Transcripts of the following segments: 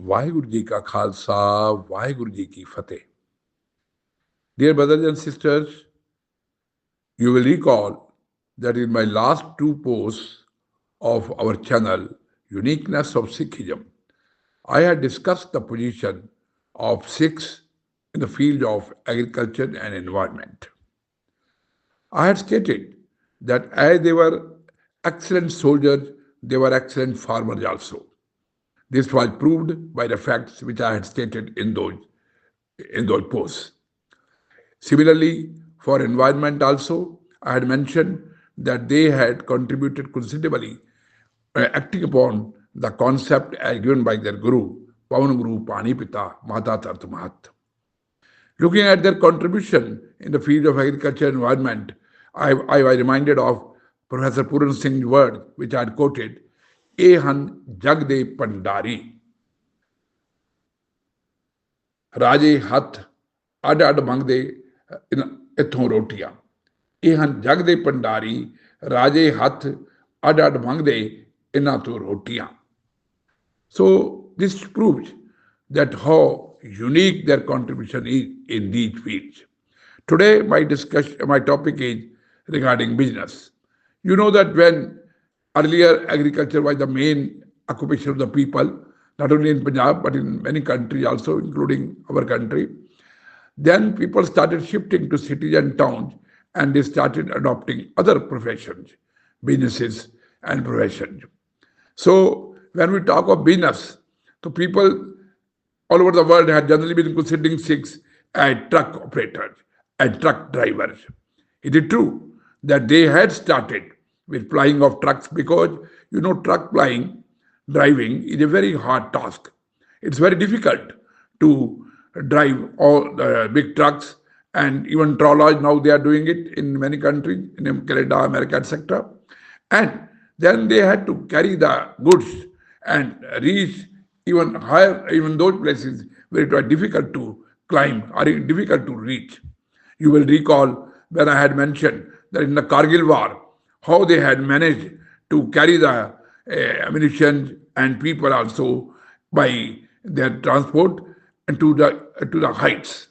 वाहिगुरु जी का खालसा वाहिगुरु जी की फतेह. Dear brothers and sisters, you will recall that in my last two posts of our channel, Uniqueness of Sikhism, I had discussed the position of Sikhs in the field of agriculture and environment. I had stated that as they were excellent soldiers, they were excellent farmers also. This was proved by the facts which I had stated in those posts. Similarly, for environment also, I had mentioned that they had contributed considerably, acting upon the concept as given by their Guru, Pavan Guru Pani Pita Mata Tat Mahat. Looking at their contribution in the field of agriculture and environment, I was reminded of Professor Puran Singh's word, which I had quoted, Ehan Jagde Pandari, Raje Hath Ad Ad Mangde Ithon Rotiya. ਇਹ ਹਨ ਜਗ ਦੇ ਭੰਡਾਰੀ ਰਾਜੇ ਹੱਥ ਅੱਡ ਅੱਡ ਮੰਗਦੇ ਇਹਨਾਂ ਤੋਂ ਰੋਟੀਆਂ. So this proves that how unique their contribution is in these fields. Today my topic is regarding business. You know that when earlier agriculture was the main occupation of the people, not only in Punjab but in many countries also, including our country, then people started shifting to cities and towns and they started adopting other professions, businesses and professions. So when we talk of business, so people all over the world had generally been considering Sikhs as truck operators and truck drivers. It is true that they had started with flying of trucks because, truck driving is a very hard task. It's very difficult to drive all the big trucks and even trawlers. Now they are doing it in many countries, in Canada, America, etc. And then they had to carry the goods and reach even higher, even those places where it was difficult to climb or difficult to reach. You will recall when I had mentioned that in the Kargil war, how they had managed to carry the ammunition and people also by their transport and to the heights.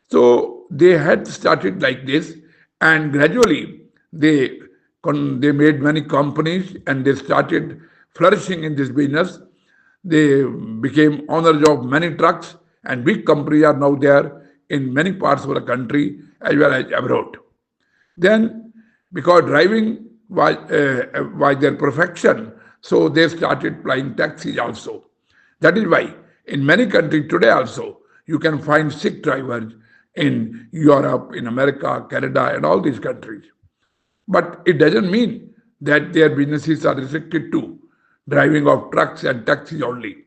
So they had started like this, and gradually they made many companies and they started flourishing in this business. They became owners of many trucks, and big companies are now there in many parts of the country as well as abroad. Then, because driving was their perfection, so they started flying taxis also. That is why in many countries today also you can find Sikh drivers in Europe, in America, Canada, and all these countries. But it doesn't mean that their businesses are restricted to driving of trucks and taxis only.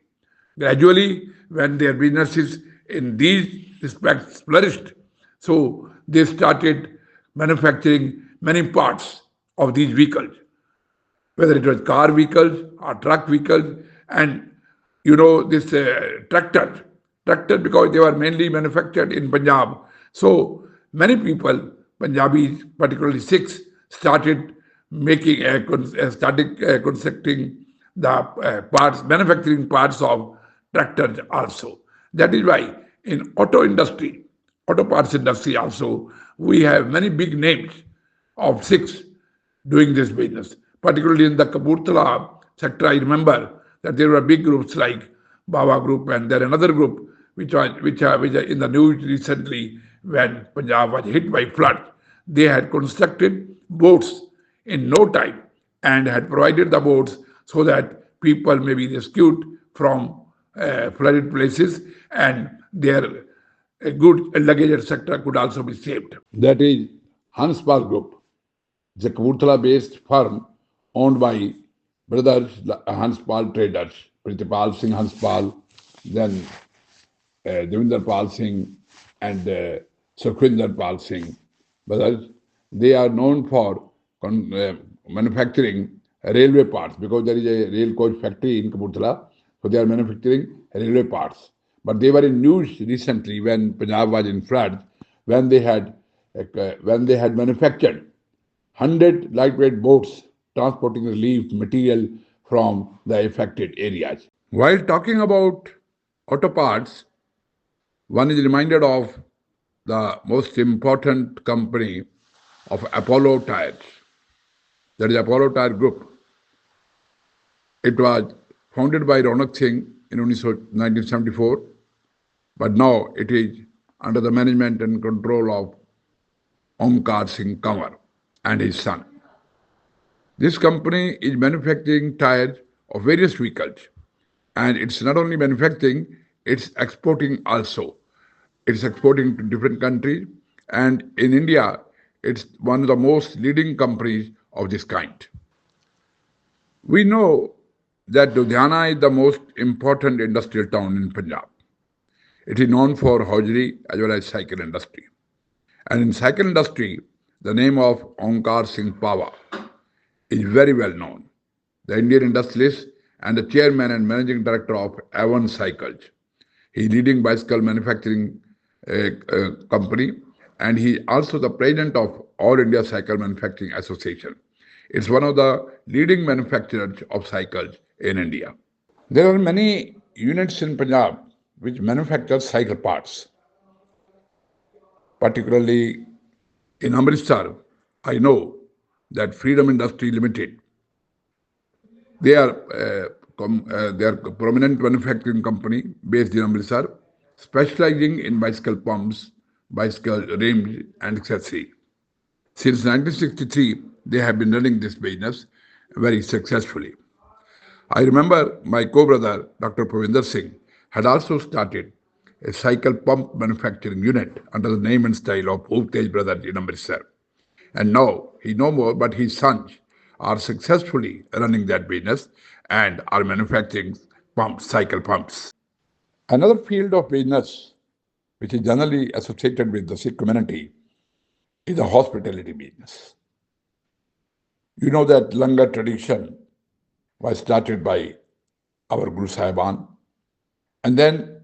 Gradually, when their businesses in these respects flourished, so they started manufacturing many parts of these vehicles, whether it was car vehicles or truck vehicles, and this tractor because they were mainly manufactured in Punjab. So many people, Punjabis, particularly Sikhs, started constructing the parts, manufacturing parts of tractors also. That is why in auto parts industry also, we have many big names of Sikhs doing this business. Particularly in the Kapurthala sector, I remember that there were big groups like Baba Group and then another group which are in the news recently when Punjab was hit by flood. They had constructed boats in no time and had provided the boats so that people may be rescued from flooded places and their goods and luggage sector could also be saved. That is Hanspal Group, the Kapurthala-based firm owned by brothers Hanspal traders, Pritipal Singh Hanspal, then Devinder Pal Singh and Sukhwinder Pal Singh. Brothers, they are known for manufacturing railway parts because there is a rail coach factory in Kapurthala, so they are manufacturing railway parts. But they were in news recently when Punjab was in flood, when they had manufactured 100 lightweight boats transporting relief material from the affected areas. While talking about auto parts, one is reminded of the most important company of Apollo Tires, that is Apollo Tire Group. It was founded by Ronak Singh in 1974, but now it is under the management and control of Omkar Singh Kanwar and his son. This company is manufacturing tires of various vehicles, and it's not only manufacturing, it's exporting also. It's exporting to different countries, and in India, it's one of the most leading companies of this kind. We know that Ludhiana is the most important industrial town in Punjab. It is known for hosiery as well as cycle industry. And in cycle industry, the name of Omkar Singh Pawa is very well known. The Indian industrialist and the chairman and managing director of Avon Cycles. He is leading bicycle manufacturing company, and he is also the president of All India Cycle Manufacturing Association. It's one of the leading manufacturers of cycles in India. There are many units in Punjab which manufacture cycle parts. Particularly in Amritsar, I know that Freedom Industry Limited, they are a prominent manufacturing company based in Amritsar, specializing in bicycle pumps, bicycle rims, and accessories. Since 1963, they have been running this business very successfully. I remember my co-brother, Dr. Pravinder Singh, had also started a cycle pump manufacturing unit under the name and style of Bhuvtej Brothers in Amritsar. And now he no more, but his sons are successfully running that business and are manufacturing pumps, cycle pumps. Another field of business which is generally associated with the Sikh community is the hospitality business. You know that Langar tradition was started by our Guru Sahiban, and then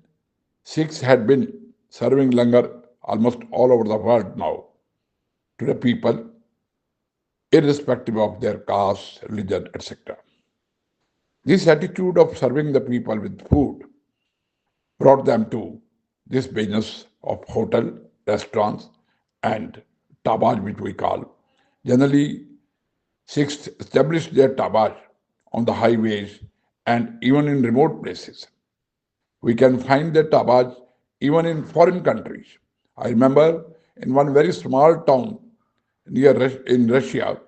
Sikhs had been serving Langar almost all over the world now to the people, irrespective of their caste, religion, etc. This attitude of serving the people with food brought them to this business of hotel, restaurants, and tabaj, which we call. Generally, Sikhs established their tabaj on the highways and even in remote places. We can find the tabaj even in foreign countries. I remember in one very small town in Russia,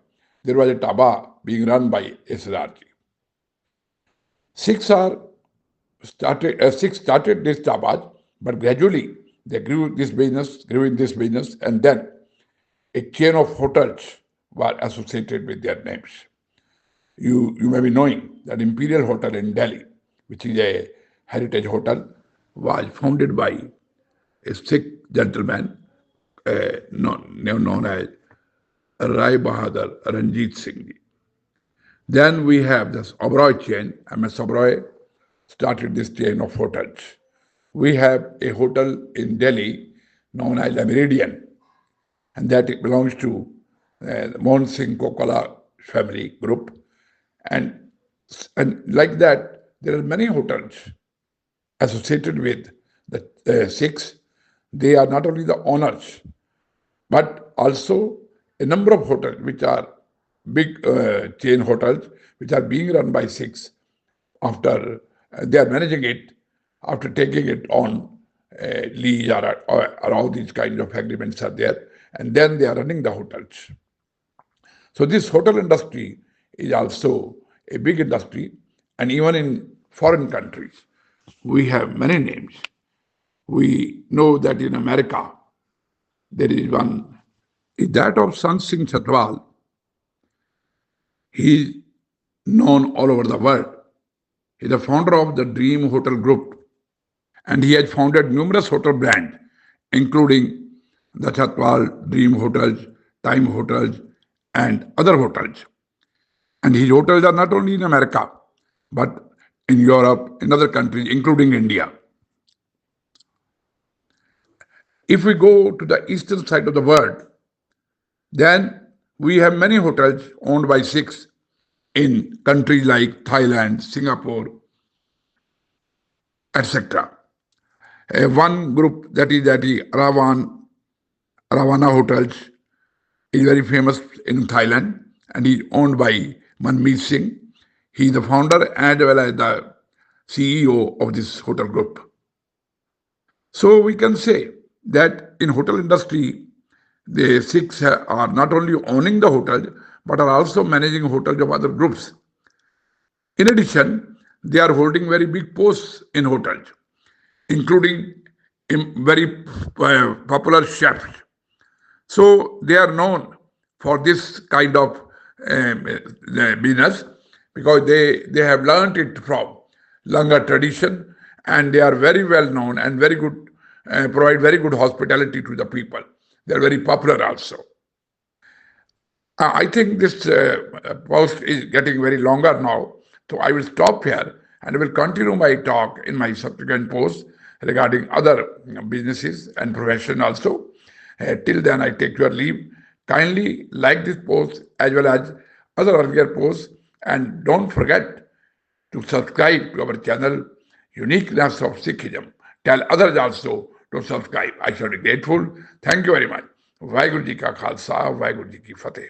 there was a taba being run by SRG. Sikhs started this tabaj, but gradually they grew in this business, and then a chain of hotels were associated with their names. You may be knowing that Imperial Hotel in Delhi, which is a heritage hotel, was founded by a Sikh gentleman known as Rai Bahadur Ranjit Singh. Then we have this Oberoi chain. MS Oberoi started this chain of hotels. We have a hotel in Delhi known as the Meridian, and that it belongs to Mohan Singh Kokala family group. And like that, there are many hotels associated with the Sikhs. They are not only the owners, but also a number of hotels which are big chain hotels which are being run by Sikhs after they are managing it, after taking it on lease or all these kinds of agreements are there, and then they are running the hotels. So this hotel industry is also a big industry, and even in foreign countries, we have many names. We know that in America, there is one, is that of Sant Singh Chatwal. He is known all over the world. He is the founder of the Dream Hotel Group, and he has founded numerous hotel brands, including the Chatwal Dream Hotels, Time Hotels, and other hotels. And his hotels are not only in America, but in Europe, in other countries, including India. If we go to the eastern side of the world, then we have many hotels owned by Sikhs in countries like Thailand, Singapore, etc. One group that is Ravana Hotels is very famous in Thailand and is owned by Manmeet Singh. He is the founder as well as the CEO of this hotel group. So we can say that in hotel industry, the Sikhs are not only owning the hotel but are also managing hotels of other groups. In addition, they are holding very big posts in hotels, including very popular chefs. So they are known for this kind of business because they have learned it from longer tradition, and they are very well known and very good, provide very good hospitality to the people. They are very popular also. I think this post is getting very longer now, so I will stop here and will continue my talk in my subsequent posts regarding other businesses and profession also. Till then, I take your leave. Kindly like this post as well as other earlier posts, and don't forget to subscribe to our channel, Uniqueness of Sikhism. Tell others also to subscribe. I shall be grateful. Thank you very much. Vaheguru Ji Ka Khalsa, Vaheguru Ji Ki Fateh.